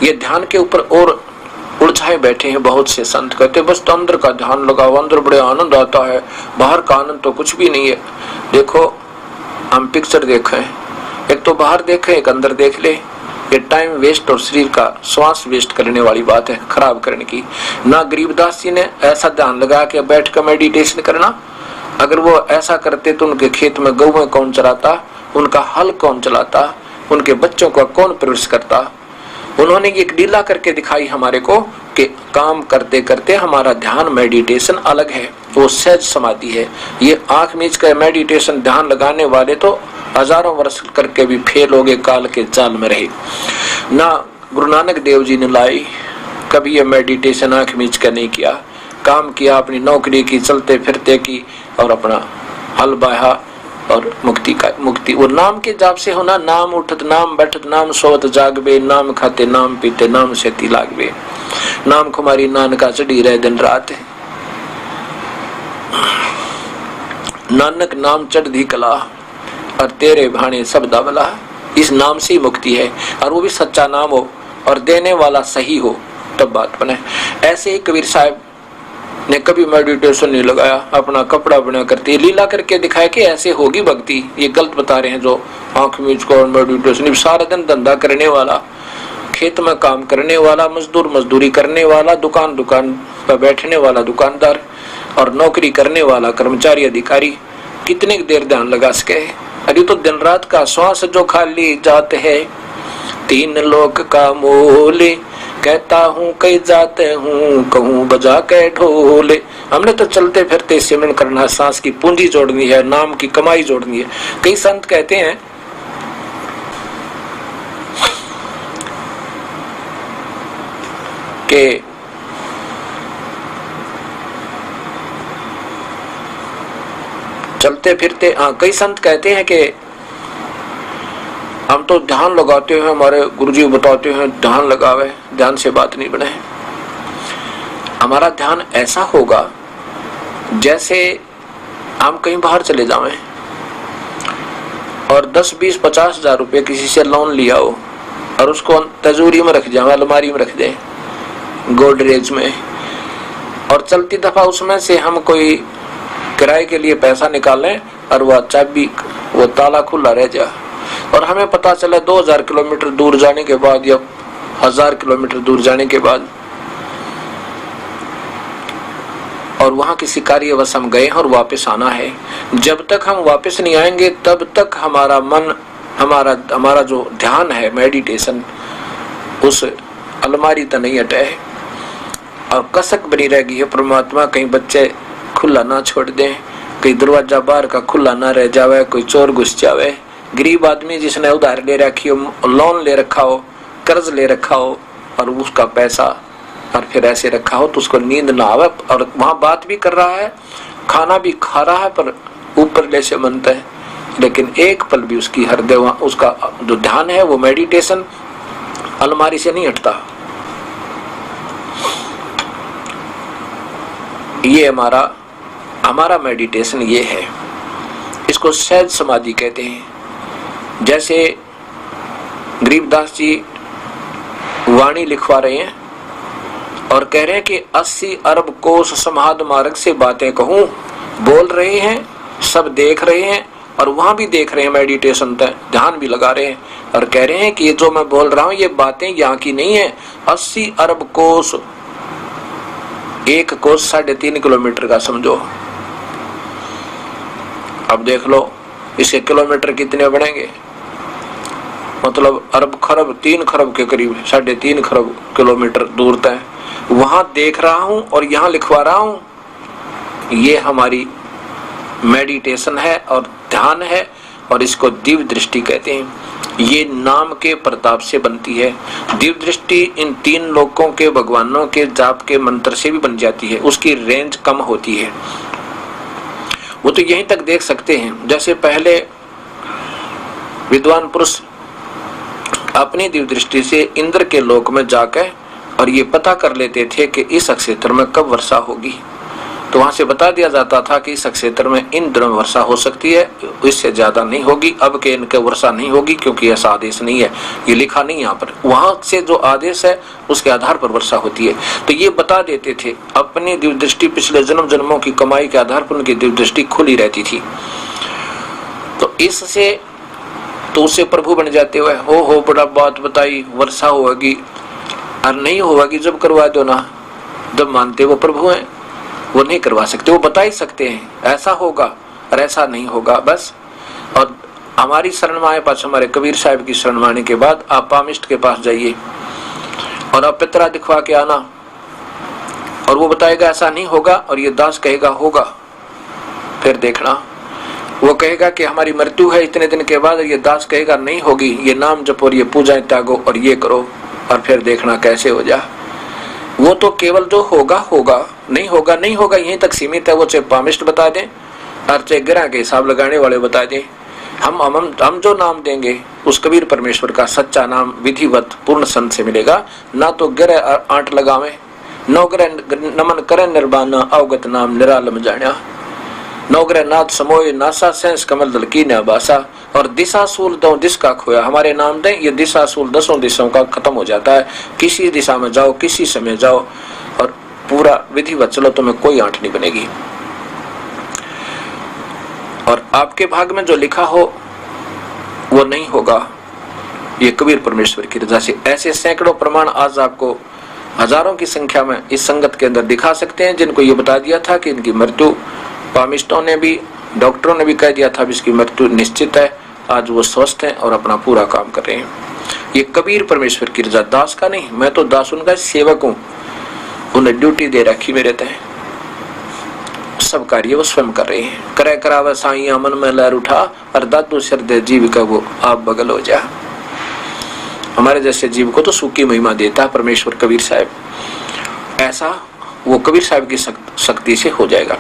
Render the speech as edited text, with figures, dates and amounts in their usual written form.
ये ध्यान के ऊपर और उलझाए बैठे हैं बहुत से संत। कहते बस तो अंदर का ध्यान लगाओ, अंदर बड़े आनंद आता है, बाहर का आनंद तो कुछ भी नहीं है। देखो हम पिक्चर देखें, एक तो बाहर देखें एक अंदर देख ले, ये टाइम वेस्ट और शरीर का श्वास वेस्ट करने वाली बात है, खराब करने की। ना गरीबदास जी ने ऐसा ध्यान लगा के बैठ कर मेडिटेशन करना, अगर वो ऐसा करते तो उनके खेत में गऊ कौन चराता, उनका हल कौन चलाता, उनके बच्चों का कौन परवरिश करता। उन्होंने ये लीला करके दिखाई हमारे को कि काम करते करते हमारा ध्यान मेडिटेशन अलग है, वो सहज समाधि है। ये आंख मीच कर मेडिटेशन ध्यान लगाने वाले तो हजारों वर्ष करके भी फेल हो गए, काल के जाल में रहे। ना गुरु नानक देव जी ने लाई कभी ये मेडिटेशन आंख मीच कर नहीं किया, काम किया, अपनी नौकरी की, चलते फिरते की और अपना हल बाहा और मुक्ति वो नाम के जाप से होना। नाम उठत नाम बैठत नाम सोवत जागबे, नाम खाते नाम पीते नाम सेती लागबे, नाम कुमारी नानका चढ़ी रहे दिन रात, नानक नाम चढ़ दी कला और तेरे भाने सब दावला। इस नाम से ही मुक्ति है, और वो भी सच्चा नाम हो और देने वाला सही हो तब बात बने। ऐसे ही कबीर साहब ने कभी मेडिटेशन नहीं लगाया, अपना कपड़ा बना करते लीला करके दिखाया कि ऐसे होगी भक्ति। ये गलत बता रहे हैं जो आंख मीच को मेडिटेशन। सारा दिन धंधा करने वाला, खेत में काम करने वाला, मजदूर मजदूरी करने वाला, दुकान पर बैठने वाला दुकानदार और नौकरी करने वाला कर्मचारी अधिकारी कितनी देर ध्यान लगा सके। अरे तो दिन रात का श्वास जो खाली जाते है, तीन लोक का मोले, कहता हूँ कई जाते हूँ कहूँ बजा के ढोले। हमने तो चलते फिरते सिमरन करना, सांस की पूंजी जोड़नी है, नाम की कमाई जोड़नी है। कई संत कहते हैं कि चलते फिरते, कई संत कहते हैं कि हम तो ध्यान लगाते हैं, हमारे गुरुजी बताते हैं ध्यान लगावे, ध्यान से बात नहीं बने। हमारा ध्यान ऐसा होगा जैसे हम कहीं बाहर चले जावें और 10, 20, 50 हजार रुपये किसी से लोन लिया हो और उसको तिजोरी में रख जाए, अलमारी में रख दे, गोदरेज में, और चलती दफा उसमें से हम कोई किराए के लिए पैसा निकालें और वह चाबी, वो ताला खुला रह जाए, और हमें पता चला 2000 किलोमीटर दूर जाने के बाद या 1000 किलोमीटर दूर जाने के बाद, और वहां किसी कार्यवश हम गए और वापस आना है। जब तक हम वापस नहीं आएंगे तब तक हमारा मन, हमारा जो ध्यान है मेडिटेशन, उस अलमारी तक नहीं हटे और कसक बनी रहेगी है परमात्मा। कहीं बच्चे खुला ना छोड़ दें, कहीं दरवाजा बाहर का खुला ना रह जावे, कोई चोर घुस जावे। गरीब आदमी जिसने उधार ले रखी हो, लोन ले रखा हो, कर्ज ले रखा हो और उसका पैसा और फिर ऐसे रखा हो तो उसको नींद ना आवे, और वहां बात भी कर रहा है, खाना भी खा रहा है, पर ऊपर ले से मनता है, लेकिन एक पल भी उसकी हृदय, उसका जो ध्यान है वो मेडिटेशन अलमारी से नहीं हटता। ये हमारा मेडिटेशन ये है, इसको सहज समाधि कहते हैं। जैसे गरीबदास जी वाणी लिखवा रहे हैं और कह रहे हैं कि 80 अरब कोस समाध मार्ग से बातें कहूं, बोल रहे हैं, सब देख रहे हैं और वहां भी देख रहे हैं, मेडिटेशन तक ध्यान भी लगा रहे हैं और कह रहे हैं कि ये जो मैं बोल रहा हूं ये बातें यहाँ की नहीं है। 80 अरब कोस, एक कोस 3.5 किलोमीटर का समझो। अब देख लो इसके किलोमीटर कितने बढ़ेंगे, मतलब अरब खरब, 3 खरब के करीब, 3.5 खरब किलोमीटर दूर तक वहां देख रहा हूं और यहाँ लिखवा रहा हूं। ये हमारी मेडिटेशन है और ध्यान है, और इसको दिव्य दृष्टि कहते हैं। ये नाम के प्रताप से बनती है। दिव्य दृष्टि इन 3 लोकों के भगवानों के जाप के मंत्र से भी बन जाती है, उसकी रेंज कम होती है, वो तो यहीं तक देख सकते हैं। जैसे पहले विद्वान पुरुष अपनी दिव्य दृष्टि से इंद्र के लोक में जाकर और ये पता कर लेते थे कि इस नक्षत्र में कब वर्षा होगी, तो वहां से बता दिया जाता था कि इस क्षेत्र में इन दिनों वर्षा हो सकती है, इससे ज्यादा नहीं होगी, अब के इनके वर्षा नहीं होगी क्योंकि ऐसा आदेश नहीं है, ये लिखा नहीं यहाँ पर। वहां से जो आदेश है उसके आधार पर वर्षा होती है। तो ये बता देते थे, अपनी दिव्य दृष्टि पिछले जन्म जन्मों की कमाई के आधार पर उनकी दिव्य दृष्टि खुली रहती थी। तो इससे तो उससे प्रभु बन जाते हुए हो बड़ा बात बताई, वर्षा होगी और नहीं होगी जब करवा दो ना, जब मानते वो प्रभु हैं वो नहीं करवा सकते, वो बता ही सकते हैं ऐसा होगा और ऐसा नहीं होगा बस। और हमारी शरण में आए पास हमारे कबीर साहब की शरण माने के बाद आप पामिस्ट के पास जाइए और आप पितरा दिखवा के आना, और वो बताएगा ऐसा नहीं होगा और ये दास कहेगा होगा। फिर देखना वो कहेगा कि हमारी मृत्यु है इतने दिन के बाद, ये दास कहेगा नहीं होगी, ये नाम जपो और ये पूजाएं त्यागो और ये करो, और फिर देखना कैसे हो जा। वो तो केवल जो होगा होगा, नहीं होगा नहीं होगा यहीं तक सीमित है। वो चाहे पामिस्ट बता दें और चाहे ग्रह के हिसाब लगाने वाले बता दें, हम जो नाम देंगे उस कबीर परमेश्वर का सच्चा नाम विधिवत पूर्ण संत से मिलेगा। ना तो ग्रह आंट लगावे, नौ ग्रह नमन करे निर्बाना, अवगत नाम निरालम जाना, नौग्रह नाथ समोय नासा सेंस कमल दल की न्याबासा, और दिशा सूल दो दिस का खोया, हमारे नाम दें ये दिशा सूल 10 दिशाओं का खत्म हो जाता है। किसी दिशा में जाओ, किसी समय जाओ और पूरा विधिवत चलो, तुम्हें कोई आंट नहीं बनेगी। और आपके भाग में जो लिखा हो वो नहीं होगा, ये कबीर परमेश्वर की रजा से। ऐसे सैकड़ों प्रमाण आज आपको हजारों की संख्या में इस संगत के अंदर दिखा सकते हैं, जिनको ये बता दिया था कि इनकी मृत्यु, पामिस्टों ने भी डॉक्टरों ने भी कह दिया था इसकी मृत्यु निश्चित है। आज वो स्वस्थ हैं और अपना पूरा काम कर रहे हैं। ये कबीर परमेश्वर की रजा, दास का नहीं, मैं तो दास उनका सेवक हूँ, उन्हें ड्यूटी दे रखी मेरे तय, सब कार्य वो स्वयं कर रहे हैं। करे करावे साईं मन में लहर उठा, और दादू शरदे जीव का वो आप बगल हो जा। हमारे जैसे जीव को तो सूखी महिमा देता है परमेश्वर कबीर साहब, ऐसा वो कबीर साहब की शक्ति से हो जाएगा।